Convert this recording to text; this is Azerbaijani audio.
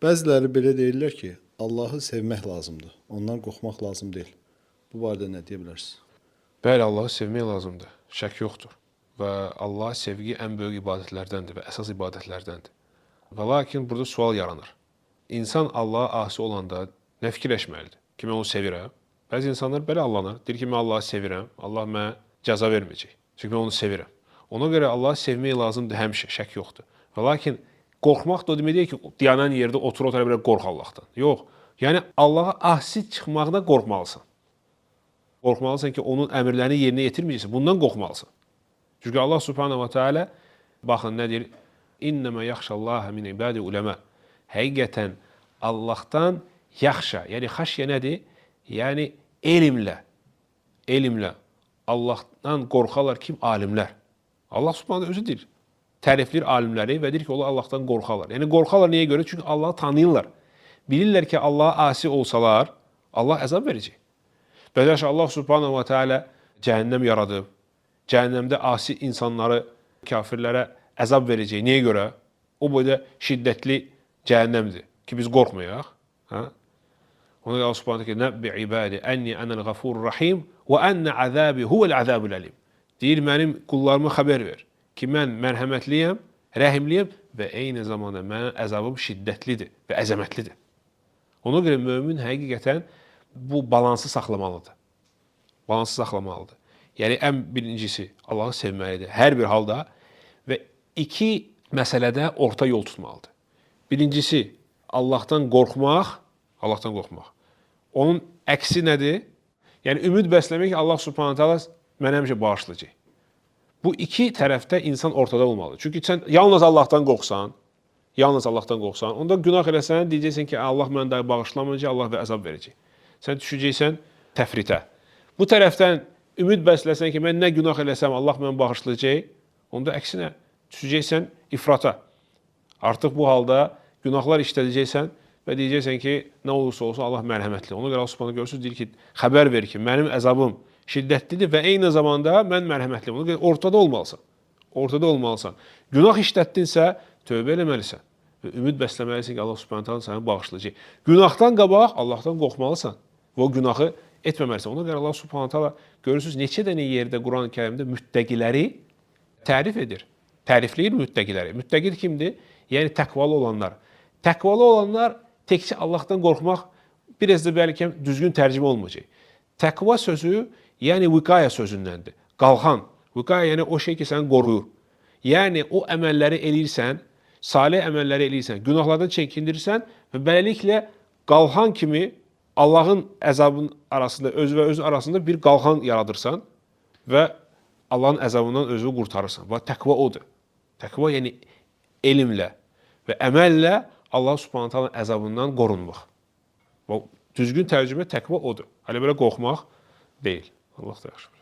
Bəziləri belə deyirlər ki, Allahı sevmək lazımdır, ondan qorxmaq lazım deyil. Bu barədə nə deyə bilərsiniz? Bəli, Allahı sevmək lazımdır, şək yoxdur. Və Allaha sevgi ən böyük ibadətlərdəndir və əsas ibadətlərdəndir. Və lakin burada sual yaranır. İnsan Allaha asi olanda nə fikirləşməlidir? Ki, mən onu sevirəm. Bəzi insanlar belə allanır. Deyir ki, mən Allahı sevirəm, Allah mənə cəza verməyəcək. Çünki mən onu sevirəm. Ona görə Allahı sevmək lazımdır həmişə, şək yoxdur. Və lakin qorxmaq da o demək deyil ki, dayanan yerdə otur-otur belə qorx Allahdan. Yox. Yəni Allaha asi çıxmaqda qorxmalısan. Qorxmalısan ki, onun əmrlərini yerinə yetirməyəcəksən. Bundan qorxmalısan. Çünki Allah Subhanahu wa Taala baxın nə deyir? İnnəmə yaxşallaha min ibadi uləmə. Həqiqətən Allahdan yaxşa, yəni xəşyə nədir? Yəni elmlə Allahdan qorxarlar kim? Alimlər. Allah Subhanahu özü deyir. Tərifləyir alimləri və deyir ki, onlar Allahdan qorxarlar. Yəni qorxarlar niyə görə? Çünki Allahı tanıyırlar. Bilirlər ki, Allaha asi olsalar, Allah əzab verəcək. Bəzən Allah Subhanahu wa Taala cəhənnəm yaradıb. Cəhənnəmdə asi insanları, kafirlərə əzab verəcək. Niyə görə? O boyda şiddətli cəhənnəmdir ki, biz qorxmayaq. Hə? Ona görə Allah Subhanahu ki, nəbbi ibadi ənni ənəl ğafurur rahim və ənə əzəbi huvəl əzəbül əlim. Deyir, mənim qullarıma xəbər ver ki, mən mərhəmətliyəm, rəhimliyəm və eyni zamanda mənim əzabım şiddətlidir və əzəmətlidir. Ona görə mömin həqiqətən bu balansı saxlamalıdır. Balansı saxlamalıdır. Yəni, ən birincisi Allahı sevməlidir hər bir halda və iki məsələdə orta yol tutmalıdır. Birincisi, Allahdan qorxmaq. Onun əksi nədir? Yəni, ümid bəsləmək ki, Allah Subhanahu Taala mənə həmişə bağışlayacaq. Bu iki tərəfdə insan ortada olmalıdır. Çünki sən yalnız Allahdan qorxsan, onda günah eləsən, deyəcəksən ki, Allah mənə daha bağışlamayacaq, Allah və əzab verəcək. Sən düşəcəksən təfritə. Bu tərəfdən ümid bəsləsən ki, mən nə günah eləsəm, Allah mənə bağışlayacaq, onda əksinə düşəcəksən ifrata. Artıq bu halda günahlar işlədəcəksən və deyəcəksən ki, nə olursa olsun Allah mərhəmətli. Ona görə Allah Subhanahu görürsünüz, deyir ki, xəbər ver ki, mənim əzabım şiddətlidir və eyni zamanda mən mərhəmətliyim. Ona görə ortada olmalısan. Günah işlətdinsə, tövbə eləməlisən və ümid bəsləməlisən ki, Allah Subhanahu səni bağışlayacaq. Günahdan qabaq Allahdan qorxmalısan və o günahı etməməlisən. Ona görə Allah Subhanahu görürsünüz, neçə dənə yerdə Quran-ı Kərimdə müttəqiləri tərif edir. Tərifləyir müttəqiləri. Müttəqi kimdir? Yəni təqvalı olanlar. Təqvalı olanlar təkcə Allahdan qorxmaq biraz da bəlkə düzgün tərcümə olmayacaq. Təqva sözü, yəni vikaya sözündəndir. Qalxan. Vikaya yəni o şey ki, səni qoruyur. Yəni o əməlləri eləyirsən, salih əməlləri eləyirsən, günahlardan çəkindirirsən və beləliklə qalxan kimi Allahın əzabının arasında, öz və öz arasında bir qalxan yaradırsan və Allahın əzabından özünü qurtarırsan. Və təqva odur. Təqva yəni elmlə və əməllə Allah Subhanahu Taala'nın əzabından qorunmaq. Və düzgün tərcümə təqva odur. Hələ belə qorxmaq deyil. Allah da yaxşı.